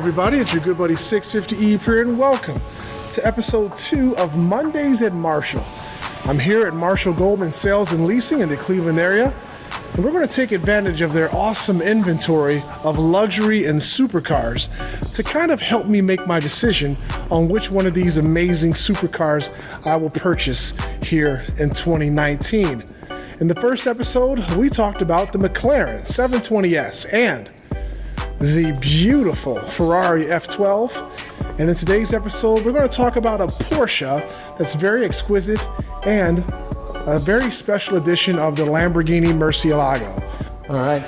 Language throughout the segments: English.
everybody, it's your good buddy 650E here, and welcome to episode 2 of Mondays at Marshall. I'm here at Marshall Goldman Sales and Leasing in the Cleveland area, and we're going to take advantage of their awesome inventory of luxury and supercars to kind of help me make my decision on which one of these amazing supercars I will purchase here in 2019. In the first episode, we talked about the McLaren 720S and the beautiful Ferrari F12. And in today's episode, we're going to talk about a Porsche that's very exquisite and a very special edition of the Lamborghini Murcielago. All right,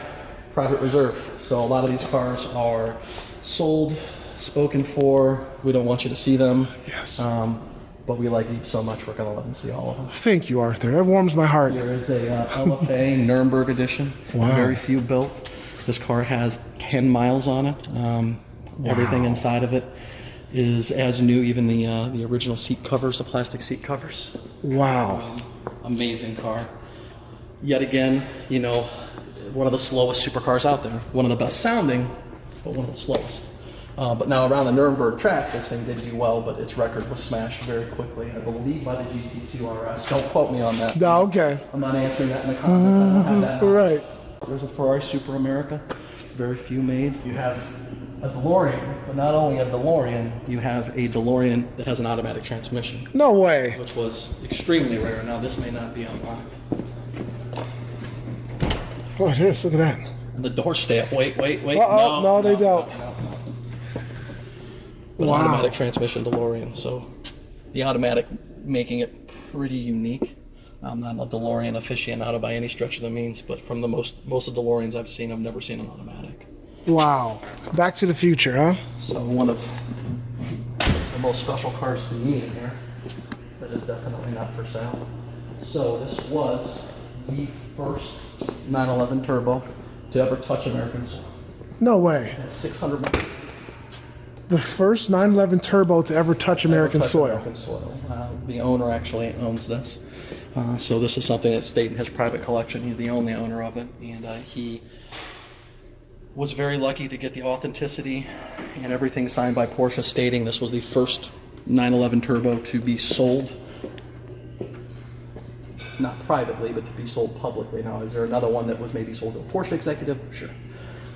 private reserve. So a lot of these cars are sold, spoken for. We don't want you to see them. Yes. But we like you so much, we're going to let them see all of them. Thank you, Arthur. That warms my heart. Here is a LFA Nuremberg Edition. Wow. Very few built. This car has 10 miles on it. Everything inside of it is as new, even the original seat covers, the plastic seat covers. Wow. Amazing car. Yet again, you know, one of the slowest supercars out there. One of the best sounding, but one of the slowest. But now around the Nuremberg track, this thing did do well, but its record was smashed very quickly, I believe by the GT2 RS. Don't quote me on that. No, okay. I'm not answering that in the comments. I don't have that. Right. There's a Ferrari Super America, very few made. You have a DeLorean, but not only a DeLorean, you have a DeLorean that has an automatic transmission. No way. Which was extremely rare. Now this may not be unlocked. Oh, it is. Look at that. And the doors stay up. Wait. Uh-oh. No, they don't. But Wow. automatic transmission DeLorean, so the automatic making it pretty unique. I'm not a DeLorean aficionado by any stretch of the means, but from the most of DeLoreans I've seen, I've never seen an automatic. Wow. Back to the future, huh? So one of the most special cars to me in here that is definitely not for sale. So this was the first 911 Turbo to ever touch American soil. No way. It's 600 miles. The first 911 Turbo to ever touch American soil. American soil. The owner actually owns this. So this is something that stayed in his private collection. He's the only owner of it, and he was very lucky to get the authenticity and everything signed by Porsche stating this was the first 911 Turbo to be sold, not privately, but to be sold publicly. Now, is there another one that was maybe sold to a Porsche executive? Sure.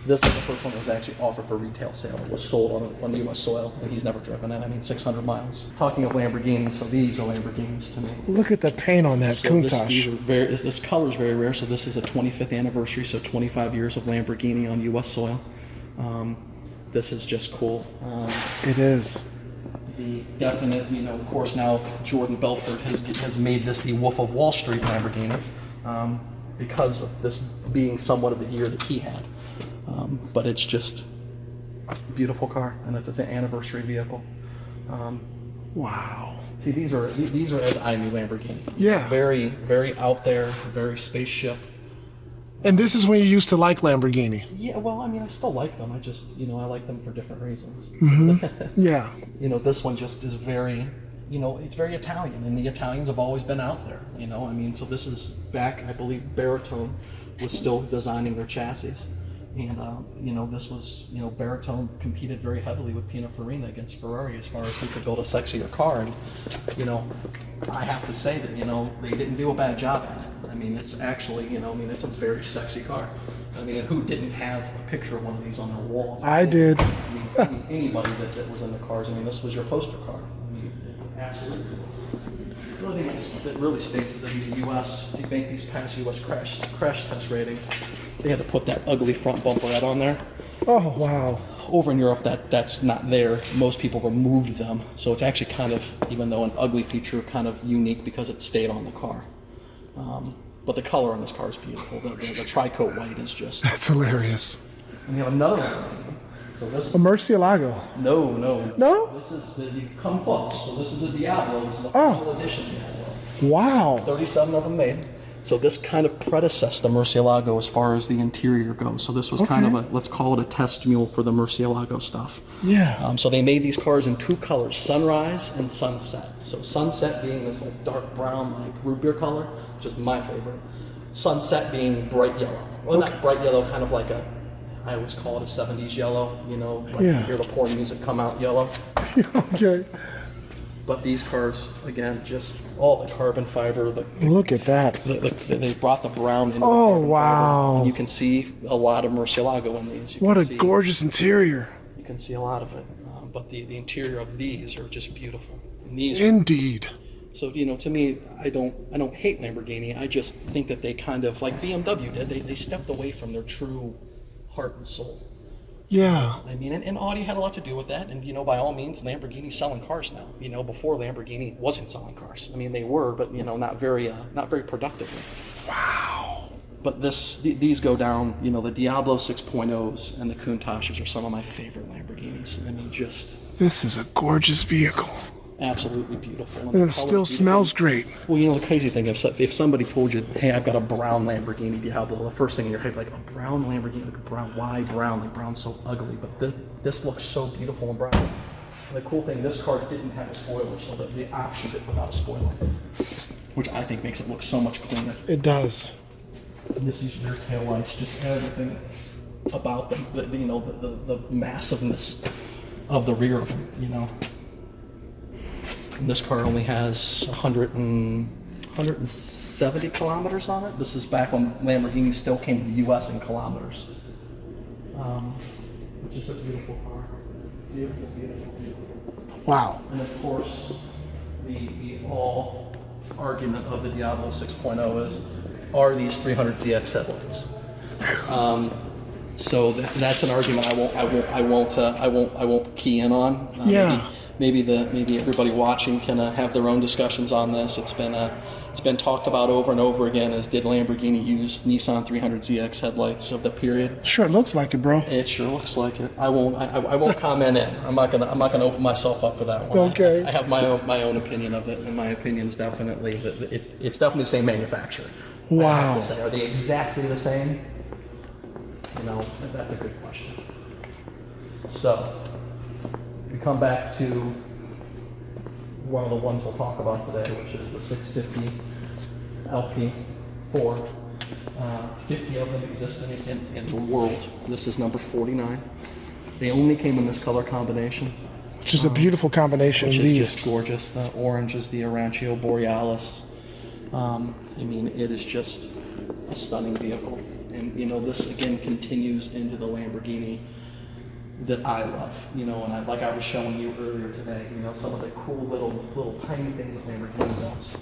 This was the first one that was actually offered for retail sale. It was sold on U.S. soil, and he's never driven it. I mean, 600 miles. Talking of Lamborghinis, so these are Lamborghinis to me. Look at the paint on that Countach. This color is very rare, so this is a 25th anniversary, so 25 years of Lamborghini on U.S. soil. This is just cool. It is. The definite, you know, of course now Jordan Belfort has made this the Wolf of Wall Street Lamborghini because of this being somewhat of the year that he had. But it's just a beautiful car, and it's an anniversary vehicle. Wow. See, these are as I knew Lamborghini. Yeah. Very, very out there, very spaceship. And this is when you used to like Lamborghini. Yeah, well, I mean, I still like them. I just, you know, I like them for different reasons. Mm-hmm. Yeah. You know, this one just is very, you know, it's very Italian, and the Italians have always been out there, you know. I mean, so this is back, I believe, Baritone was still designing their chassis. And, you know, this was, you know, Baritone competed very heavily with Pininfarina against Ferrari as far as who could build a sexier car. And, you know, I have to say that, you know, they didn't do a bad job at it. I mean, it's actually, you know, I mean, it's a very sexy car. I mean, and who didn't have a picture of one of these on their walls? I did. I mean, anybody that was in the cars, I mean, this was your poster car. I mean, absolutely. The only thing that really stinks is that in the U.S., to make these past U.S. crash test ratings, they had to put that ugly front bumper out on there. Oh, wow. Over in Europe, that's not there. Most people removed them, so it's actually kind of, even though an ugly feature, kind of unique because it stayed on the car. But the color on this car is beautiful. The tri-coat white is just... That's hilarious. And we have another one. So this A Murcielago. No. No? This is you come close. So this is a Diablo. This is a full edition Diablo. Wow. 37 of them made. So this kind of predecessed the Murcielago as far as the interior goes. So this was kind of a, let's call it a test mule for the Murcielago stuff. Yeah. So they made these cars in two colors, sunrise and sunset. So sunset being this like dark brown, like root beer color, which is my favorite. Sunset being bright yellow. Well, not bright yellow, kind of like a I always call it a 70s yellow, you know, like Yeah. you hear the porn music come out yellow. Okay. But these cars, again, just all the carbon fiber. Look at that. They brought the brown into the Oh, carbon wow. fiber. And you can see a lot of Murcielago in these. What a gorgeous interior. You can see a lot of it. But the interior of these are just beautiful. And these Indeed. So, you know, to me, I don't hate Lamborghini. I just think that they kind of, like BMW did, they stepped away from their true heart and soul. Yeah. I mean, and Audi had a lot to do with that. And, you know, by all means, Lamborghini's selling cars now. You know, before Lamborghini wasn't selling cars. I mean, they were, but, you know, not very productively. Wow. But these go down, you know, the Diablo 6.0s and the Countachs are some of my favorite Lamborghinis. I mean, just... This is a gorgeous vehicle. Absolutely beautiful. And it still smells great. Well, you know, the crazy thing, if somebody told you, hey, I've got a brown Lamborghini Diablo, the first thing in your head, like, a brown Lamborghini, like, brown, why brown? Like, brown's so ugly, but this looks so beautiful and brown. And the cool thing, this car didn't have a spoiler, so that the optioned it without a spoiler, which I think makes it look so much cleaner. It does. And this is rear tail lights, just everything about them, you know, the massiveness of the rear of them, you know. And this car only has 170 kilometers on it. This is back when Lamborghini still came to the U.S. in kilometers. Which is a beautiful car. Beautiful, beautiful, beautiful. Wow. And of course, the all argument of the Diablo 6.0 is, are these 300ZX headlights? So that's an argument I won't key in on. Yeah. Maybe everybody watching can have their own discussions on this. It's been talked about over and over again. As did Lamborghini use Nissan 300ZX headlights of the period? Sure looks like it, bro. It sure looks like it. I won't comment in. I'm not gonna open myself up for that one. Okay. I have my own opinion of it, and my opinion is definitely that it's definitely the same manufacturer. Wow. I have to say, are they exactly the same? You know, that's a good question. So. We come back to one of the ones we'll talk about today, which is the 650 LP4. 50 of them exist in the world. This is number 49. They only came in this color combination. Which is a beautiful combination. Which is just gorgeous. The orange is the Arancio Borealis. I mean, it is just a stunning vehicle. And, you know, this again continues into the Lamborghini that I love, you know, and like I was showing you earlier today, you know, some of the cool little tiny things that Lamborghini does,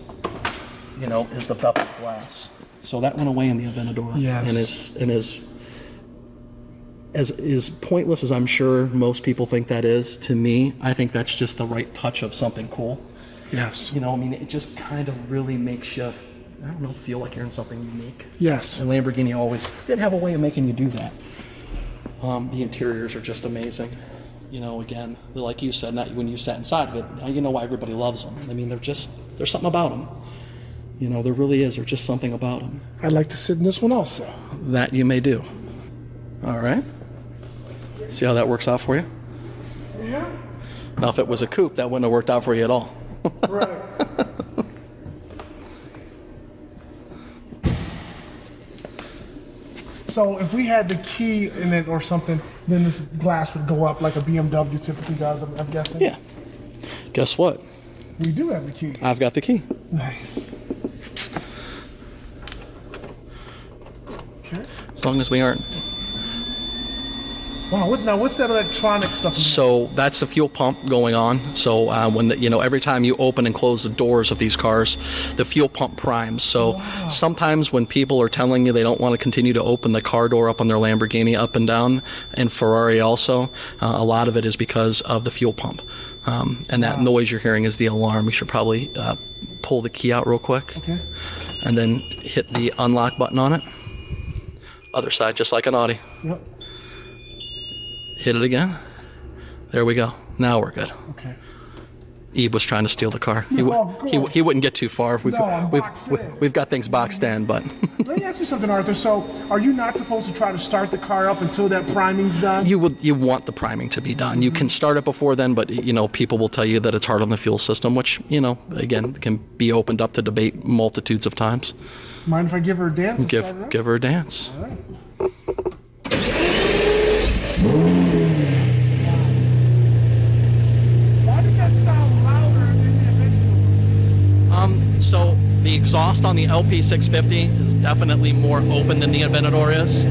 you know, is the beveled glass. So that went away in the Aventador. Yes. And is as pointless as I'm sure most people think that is, to me, I think that's just the right touch of something cool. Yes. You know, I mean, it just kind of really makes you, I don't know, feel like you're in something unique. Yes. And Lamborghini always did have a way of making you do that. The interiors are just amazing. You know, again, like you said, not when you sat inside of it, now you know why everybody loves them. I mean, there's something about them. You know, there really is. There's just something about them. I'd like to sit in this one also. That you may do. All right. See how that works out for you? Yeah. Now, if it was a coupe, that wouldn't have worked out for you at all. Right. So if we had the key in it or something, then this glass would go up like a BMW typically does, I'm guessing? Yeah. Guess what? We do have the key. I've got the key. Nice. Okay. As long as we aren't. Wow, what's that electronic stuff? So that's the fuel pump going on. So when every time you open and close the doors of these cars, the fuel pump primes. So sometimes when people are telling you they don't want to continue to open the car door up on their Lamborghini up and down, and Ferrari also, a lot of it is because of the fuel pump. And that noise you're hearing is the alarm. You should probably pull the key out real quick. Okay. And then hit the unlock button on it. Other side, just like an Audi. Yep. Hit it again. There we go. Now we're good. Okay. Ebe was trying to steal the car. Of course. He wouldn't get too far. I'm boxed in. We've got things boxed in, but Let me ask you something, Arthur. So, are you not supposed to try to start the car up until that priming's done? you want the priming to be done. You can start it before then, but you know people will tell you that it's hard on the fuel system, which you know again can be opened up to debate multitudes of times. Mind if I give her a dance? And start it up? Give her a dance. All right. Why did that sound louder than the Aventador? So the exhaust on the LP650 is definitely more open than the Aventador is.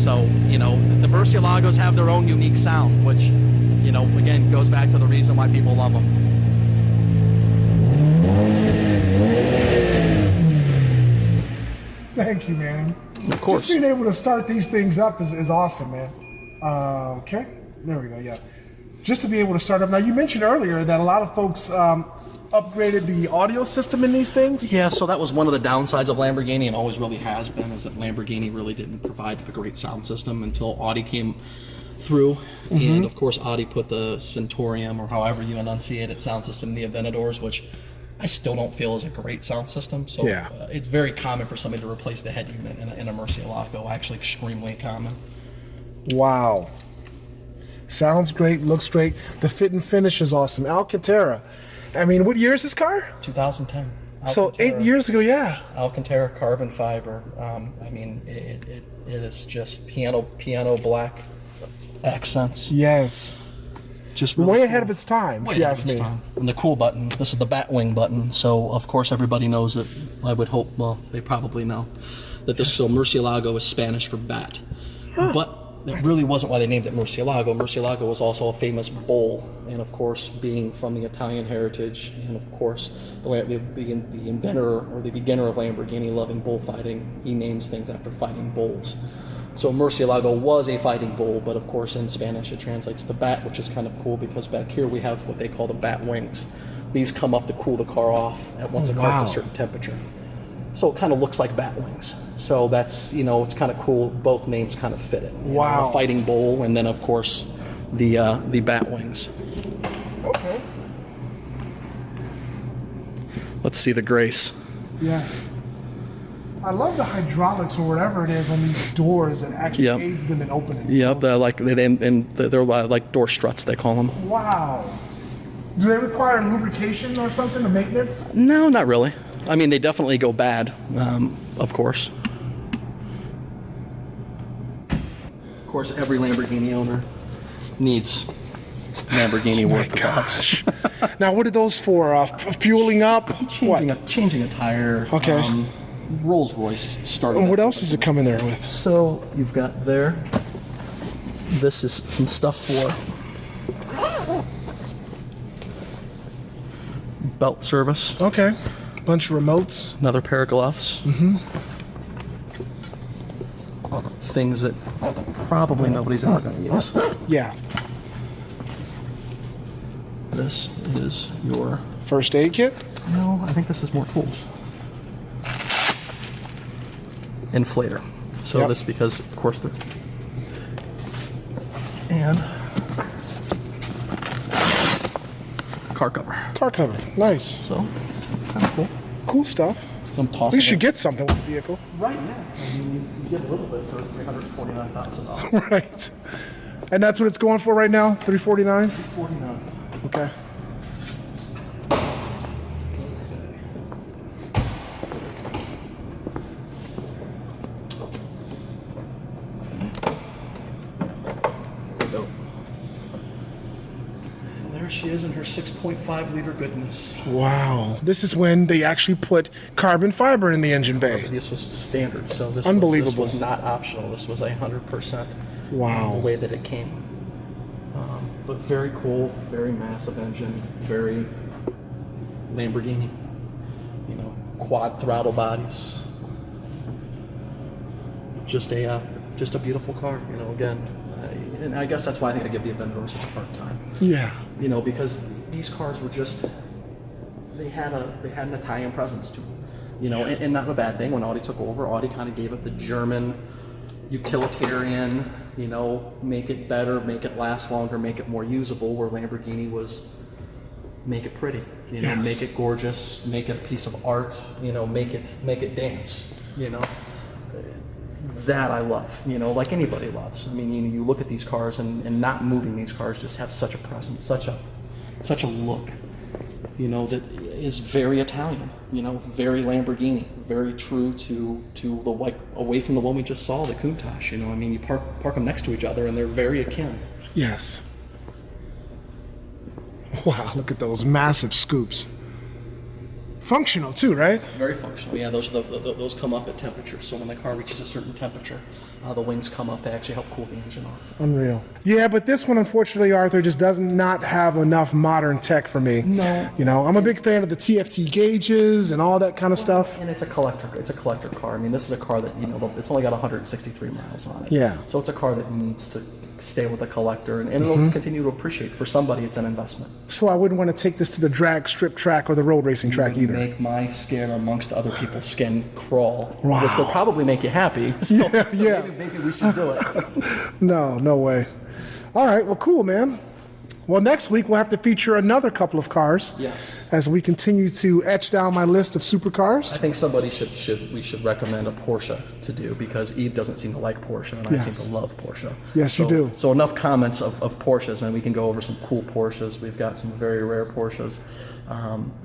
So, you know, the Murcielagos have their own unique sound, which, you know, again, goes back to the reason why people love them. Thank you, man. Of course. Just being able to start these things up is awesome, man. Okay, there we go, yeah. Just to be able to start up. Now, you mentioned earlier that a lot of folks upgraded the audio system in these things. Yeah, so that was one of the downsides of Lamborghini, and always really has been, is that Lamborghini really didn't provide a great sound system until Audi came through. And of course, Audi put the Centurion, or however you enunciate it, sound system in the Aventadors, which I still don't feel is a great sound system. So Yeah. It's very common for somebody to replace the head unit in a Murcielago, actually extremely common. Wow. Sounds great, looks great. The fit and finish is awesome. Alcantara. I mean, what year is this car? 2010. So 8 years ago, yeah. Alcantara carbon fiber. I mean, it is just piano black accents. Yes. Just really Way cool. ahead of its time, if you ask me. And the cool button. This is the Batwing button. So of course everybody knows it. I would hope. Well, they probably know that this. So Murcielago is Spanish for bat, but that really wasn't why they named it Murcielago. Murcielago was also a famous bull, and of course, being from the Italian heritage, and of course, the inventor or the beginner of Lamborghini loving bullfighting, he names things after fighting bulls. So Murcielago was a fighting bull, but of course in Spanish it translates to bat, which is kind of cool because back here we have what they call the bat wings. These come up to cool the car off at once it gets a certain temperature. So it kind of looks like bat wings. So that's, you know, it's kind of cool. Both names kind of fit it. You know, a fighting bull, and then of course the bat wings. Okay. Let's see the Grace. Yes. I love the hydraulics or whatever it is on these doors that actually aids them in opening. Yep, they're like they're like door struts, they call them. Wow. Do they require lubrication or something or maintenance? No, not really. I mean, they definitely go bad, of course. Of course, every Lamborghini owner needs Lamborghini work. Gosh. Now, what are those for? Fueling up? Changing a tire. Okay. Rolls Royce started. And what else does it come in there with? So you've got there. This is some stuff for belt service. Okay. Bunch of remotes. Another pair of gloves. Things that probably nobody's ever going to use. Yeah. This is your first aid kit? No, I think this is more tools. Inflator. So this because of course the and car cover. Car cover. Nice. So kind of cool. Cool stuff. So I'm tossing. You should get something with the vehicle. Right, yeah. I mean, you get a little bit for $349,000. Right. And that's what it's going for right now? $349? $349. Okay. She is in her 6.5 liter goodness. Wow. This is when they actually put carbon fiber in the engine bay. This was standard, so this Unbelievable. Was not optional. This was 100%. Wow. The way that it came. But very cool, very massive engine, very Lamborghini. You know, quad throttle bodies. Just a beautiful car. You know, again. And I guess that's why I think I give the Aventador such a hard time. Yeah. You know, because these cars were just, they had an Italian presence to them. You know, and not a bad thing. When Audi took over, Audi kind of gave it the German utilitarian, you know, make it better, make it last longer, make it more usable, where Lamborghini was make it pretty, you know, make it gorgeous, make it a piece of art, you know, make it dance, you know. That I love, you know, like anybody loves. I mean, you look at these cars and not moving these cars just have such a presence, such a look. you know, that is very Italian, you know, very Lamborghini, very true to the, like, away from the one we just saw, the Countach. You know, I mean, you park them next to each other and they're very akin. Yes. Wow, look at those massive scoops. Functional too, right? Very functional. Yeah, those come up at temperature. So when the car reaches a certain temperature, the wings come up. They actually help cool the engine off. Unreal. Yeah, but this one, unfortunately, Arthur, just does not have enough modern tech for me. No. You know, I'm a big fan of the TFT gauges and all that kind of stuff. And it's a collector. It's a collector car. I mean, this is a car that, you know, it's only got 163 miles on it. Yeah. So it's a car that needs to stay with a collector, and it'll continue to appreciate. For somebody, it's an investment. So I wouldn't want to take this to the drag strip track or the road racing track either. Make my skin amongst other people's skin crawl, Wow. which will probably make you happy. So, Yeah. Maybe we should do it. No way. All right, well, cool, man. Well, next week we'll have to feature another couple of cars. Yes. As we continue to etch down my list of supercars. I think we should recommend a Porsche to do, because Eve doesn't seem to like Porsche, and I seem to love Porsche. Yes, you do. So enough comments of Porsches, and we can go over some cool Porsches. We've got some very rare Porsches,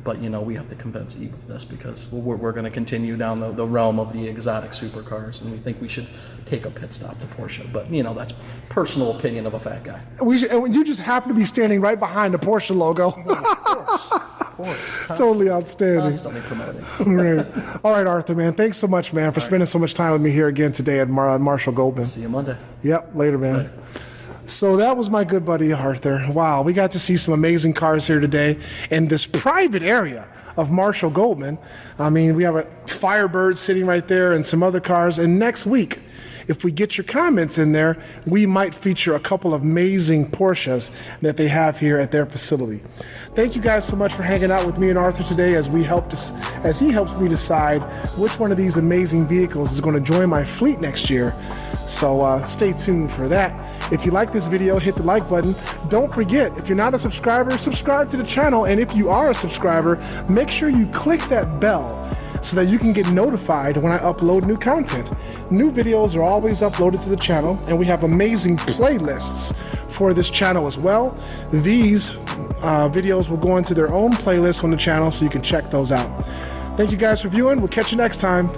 but you know, we have to convince Eve of this, because we're going to continue down the realm of the exotic supercars, and we think we should take a pit stop to Porsche. But you know, that's personal opinion of a fat guy. And you just happen to be standing right behind the Porsche logo. Of course. Totally outstanding. Constantly promoting. Right. All right, Arthur, man. Thanks so much, man, for spending so much time with me here again today at Marshall Goldman. See you Monday. Yep, later, man. Later. So that was my good buddy Arthur. Wow, we got to see some amazing cars here today in this private area of Marshall Goldman. I mean, we have a Firebird sitting right there and some other cars. And next week, if we get your comments in there, we might feature a couple of amazing Porsches that they have here at their facility. Thank you guys so much for hanging out with me and Arthur today as he helps me decide which one of these amazing vehicles is going to join my fleet next year. So stay tuned for that. If you like this video, hit the like button. Don't forget, if you're not a subscriber, subscribe to the channel. And if you are a subscriber, make sure you click that bell so that you can get notified when I upload new content. New videos are always uploaded to the channel, and we have amazing playlists for this channel as well. These videos will go into their own playlist on the channel, so you can check those out. Thank you guys for viewing. We'll catch you next time.